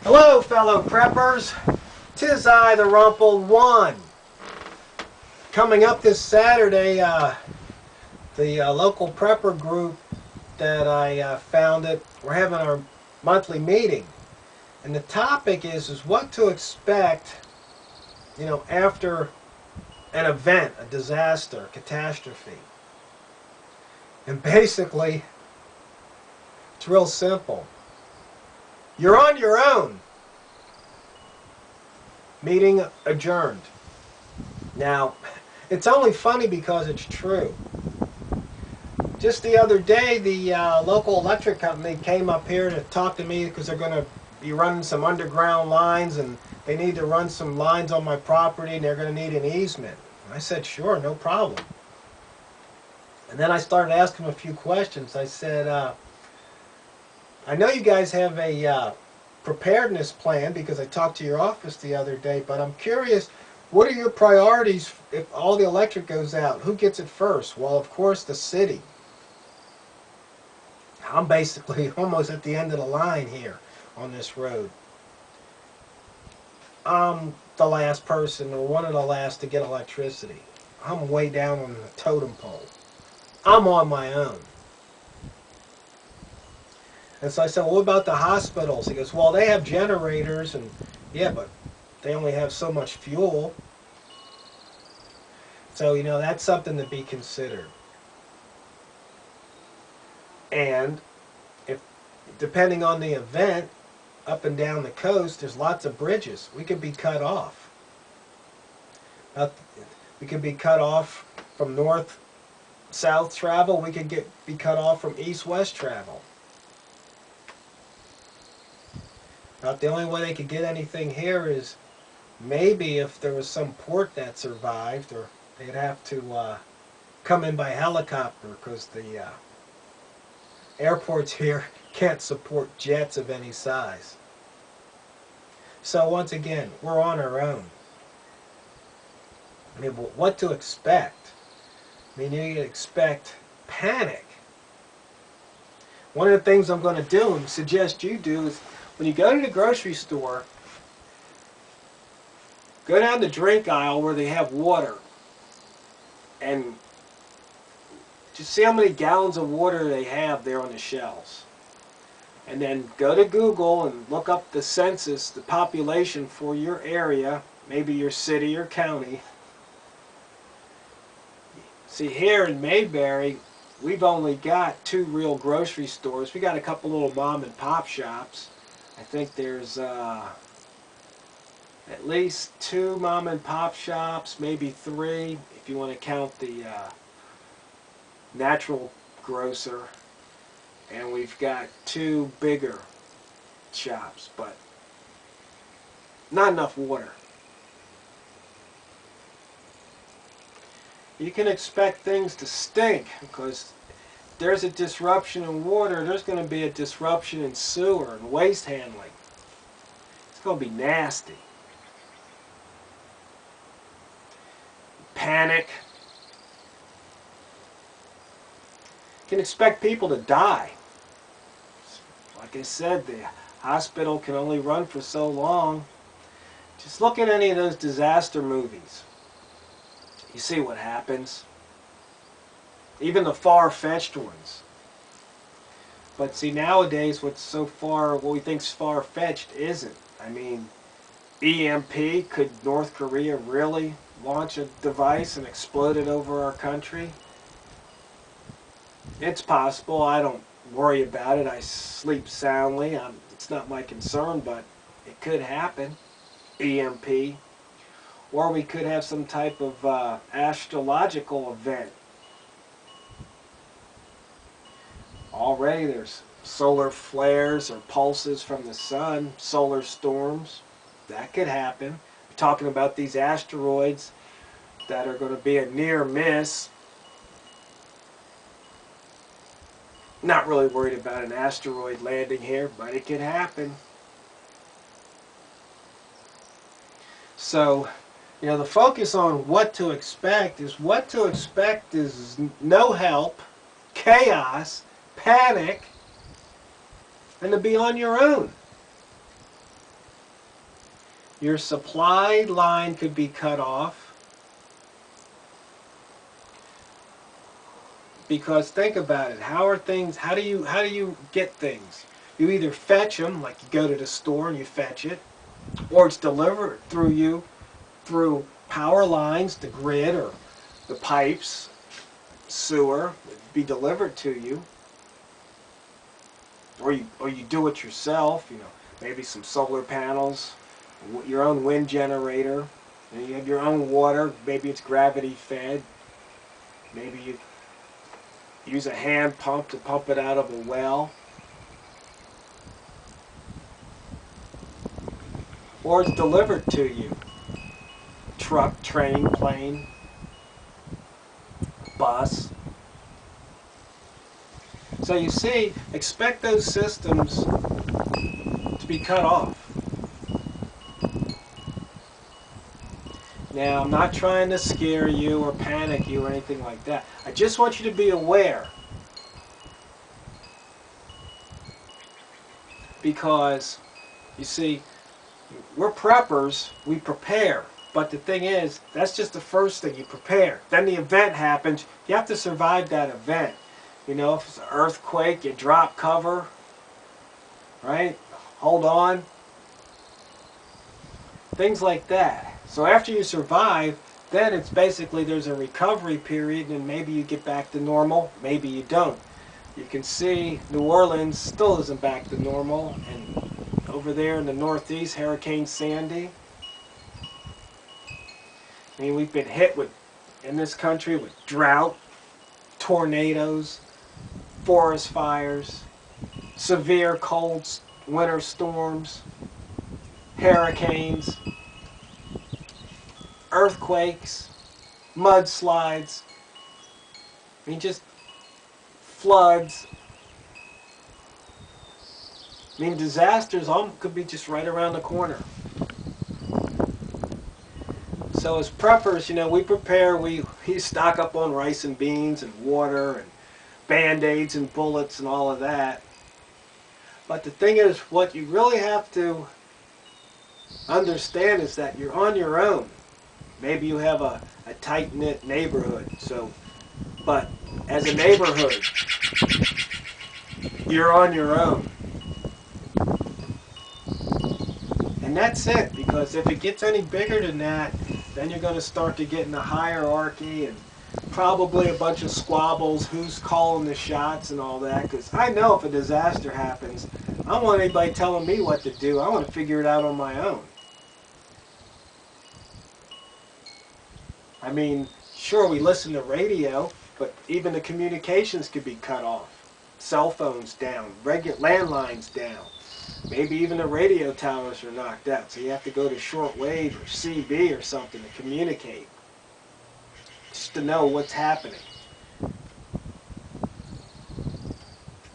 Hello, fellow preppers. 'Tis I, the Rumpled-One. Coming up this Saturday, the local prepper group that I founded, we're having our monthly meeting. And the topic is what to expect, after an event, a disaster, a catastrophe. And basically, it's real simple. You're on your own. Meeting adjourned. Now, it's only funny because it's true. Just the other day, the local electric company came up here to talk to me because they're going to be running some underground lines and they need to run some lines on my property and they're going to need an easement. I said, sure, no problem. And then I started asking them a few questions. I said, I know you guys have a preparedness plan because I talked to your office the other day, but I'm curious, what are your priorities if all the electric goes out? Who gets it first? Well, of course, the city. I'm basically almost at the end of the line here on this road. I'm the last person or one of the last to get electricity. I'm way down on the totem pole. I'm on my own. And so I said, well, what about the hospitals? He goes, well, they have generators, and yeah, but they only have so much fuel. So, that's something to be considered. And depending on the event, up and down the coast, there's lots of bridges. We could be cut off. We could be cut off from north-south travel. We could be cut off from east-west travel. About the only way they could get anything here is maybe if there was some port that survived, or they'd have to come in by helicopter because the airports here can't support jets of any size. So once again, we're on our own. What to expect? You can expect panic. One of the things I'm going to do and suggest you do is when you go to the grocery store, go down the drink aisle where they have water and just see how many gallons of water they have there on the shelves. And then go to Google and look up the census, the population for your area, maybe your city or county. See, here in Mayberry, we've only got 2 real grocery stores. We got a couple little mom and pop shops. I think there's at least 2 mom and pop shops, maybe 3 if you want to count the natural grocer. And we've got 2 bigger shops, but not enough water. You can expect things to stink because there's a disruption in water, there's going to be a disruption in sewer and waste handling. It's going to be nasty. Panic. You can expect people to die. Like I said, the hospital can only run for so long. Just look at any of those disaster movies. You see what happens. Even the far-fetched ones. But see, nowadays what we think's far-fetched isn't. EMP, could North Korea really launch a device and explode it over our country? It's possible. I don't worry about it. I sleep soundly. It's not my concern, but it could happen. EMP. Or we could have some type of astrological event. Already there's solar flares or pulses from the sun, solar storms. That could happen. We're talking about these asteroids that are going to be a near miss. Not really worried about an asteroid landing here, but it could happen. So, the focus on what to expect is no help, chaos, panic, and to be on your own. Your supply line could be cut off. Because think about it, how do you get things? You either fetch them, like you go to the store and you fetch it, or it's delivered through you, through power lines, the grid, or the pipes, sewer, it'd be delivered to you. Or you do it yourself, you know, maybe some solar panels, your own wind generator, and you have your own water, maybe it's gravity fed, maybe you use a hand pump to pump it out of a well. Or it's delivered to you. Truck, train, plane, bus. So you see, expect those systems to be cut off. Now, I'm not trying to scare you or panic you or anything like that. I just want you to be aware. Because, you see, we're preppers, we prepare. But the thing is, that's just the first thing, you prepare. Then the event happens, you have to survive that event. You know, if it's an earthquake, you drop cover, right? Hold on. Things like that. So after you survive, then it's basically there's a recovery period and maybe you get back to normal, maybe you don't. You can see New Orleans still isn't back to normal, and over there in the Northeast, Hurricane Sandy. I mean, we've been hit with, in this country, with drought, tornadoes, forest fires, severe cold winter storms, hurricanes, earthquakes, mudslides, I mean, just floods. I mean, disasters could be just right around the corner. So as preppers, you know, we prepare, we stock up on rice and beans and water and Band-Aids and bullets and all of that. But the thing is, what you really have to understand is that you're on your own. Maybe you have a tight-knit neighborhood, but as a neighborhood, you're on your own. And that's it, because if it gets any bigger than that, then you're going to start to get in a hierarchy and probably a bunch of squabbles, who's calling the shots and all that. Because I know if a disaster happens, I don't want anybody telling me what to do. I want to figure it out on my own. I mean, sure, we listen to radio, but even the communications could be cut off. Cell phones down, landlines down. Maybe even the radio towers are knocked out, so you have to go to shortwave or CB or something to communicate, just to know what's happening.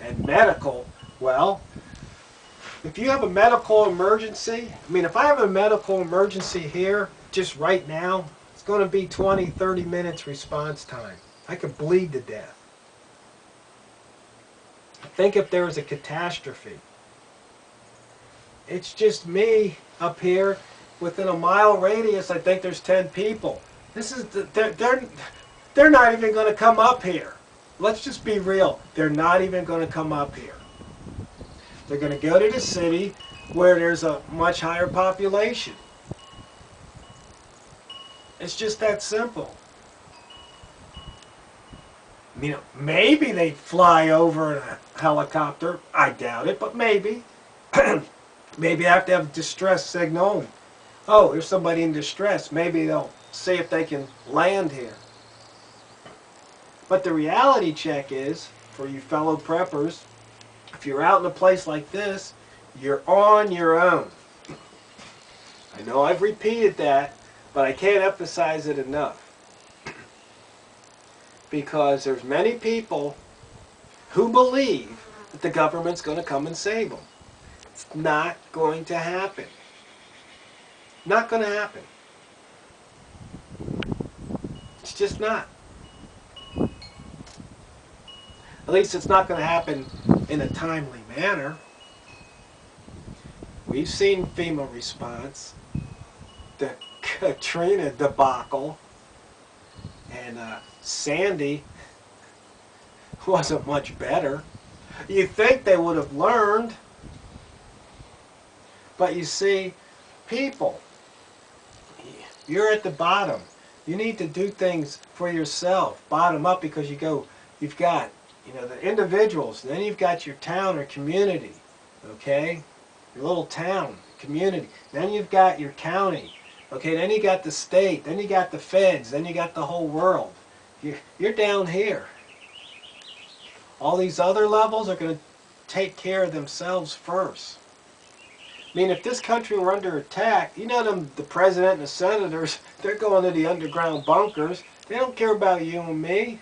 And medical, well, if you have a medical emergency, I mean, if I have a medical emergency here, just right now, it's going to be 20, 30 minutes response time. I could bleed to death. Think if there was a catastrophe. It's just me up here within a mile radius. I think there's 10 people. This is they're not even going to come up here. Let's just be real. They're not even going to come up here. They're going to go to the city where there's a much higher population. It's just that simple. You know, maybe they fly over in a helicopter. I doubt it, but maybe. Maybe I have to have a distress signal. Oh, there's somebody in distress. Maybe they'll see if they can land here. But the reality check is, for you fellow preppers, if you're out in a place like this, you're on your own. I know I've repeated that, but I can't emphasize it enough. Because there's many people who believe that the government's going to come and save them. It's not going to happen. Not going to happen. It's just not. At least it's not going to happen in a timely manner. We've seen FEMA response. the Katrina debacle, and Sandy wasn't much better. You'd think they would have learned, but you see, people, you're at the bottom. You need to do things for yourself, bottom up, because you've got, the individuals, and then you've got your town or community, okay? Your little town, community. Then you've got your county, okay? Then you got the state, then you got the feds, then you got the whole world. You're down here. All these other levels are going to take care of themselves first. I mean, if this country were under attack, the president and the senators, they're going to the underground bunkers. They don't care about you and me.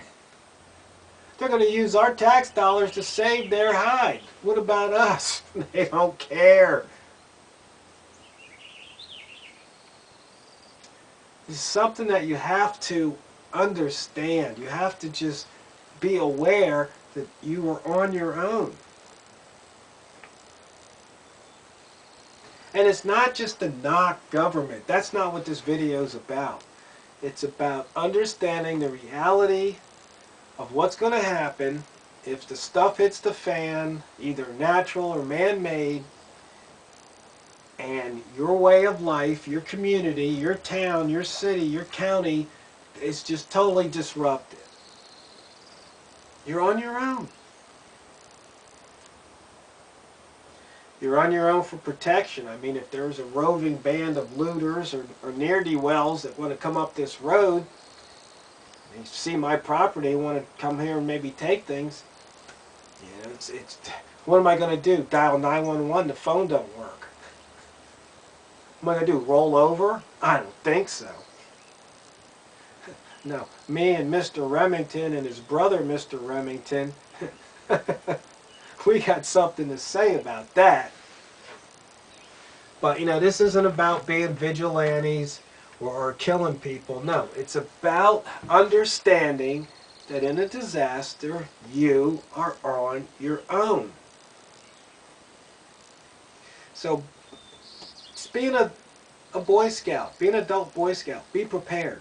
They're going to use our tax dollars to save their hide. What about us? They don't care. It's something that you have to understand. You have to just be aware that you are on your own. And it's not just to knock government. That's not what this video is about. It's about understanding the reality of what's going to happen if the stuff hits the fan, either natural or man-made, and your way of life, your community, your town, your city, your county is just totally disrupted. You're on your own. You're on your own for protection. I mean, if there's a roving band of looters or ne'er-do-wells that want to come up this road, they see my property and want to come here and maybe take things, what am I going to do? Dial 911, the phone don't work. What am I going to do, roll over? I don't think so. No, me and Mr. Remington and his brother, Mr. Remington, we got something to say about that. But, this isn't about being vigilantes or killing people. No, it's about understanding that in a disaster, you are on your own. So, just being a Boy Scout, be an adult Boy Scout, be prepared.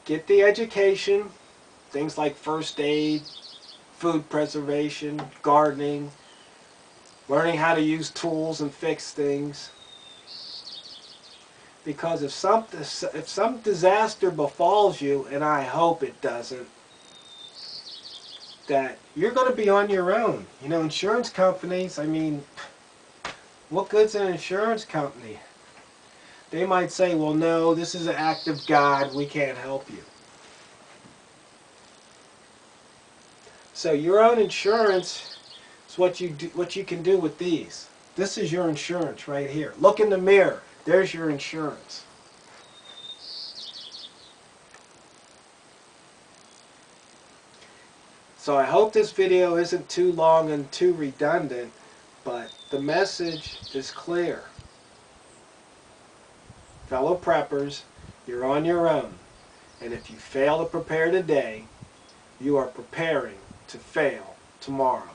Get the education, things like first aid, food preservation, gardening, learning how to use tools and fix things. Because if some disaster befalls you, and I hope it doesn't, that you're going to be on your own. Insurance companies, I mean, what good's an insurance company? They might say, well, no, this is an act of God, we can't help you. So your own insurance is what you can do with these. This is your insurance right here. Look in the mirror. There's your insurance. So I hope this video isn't too long and too redundant, but the message is clear. Fellow preppers, you're on your own. And if you fail to prepare today, you are preparing to fail tomorrow.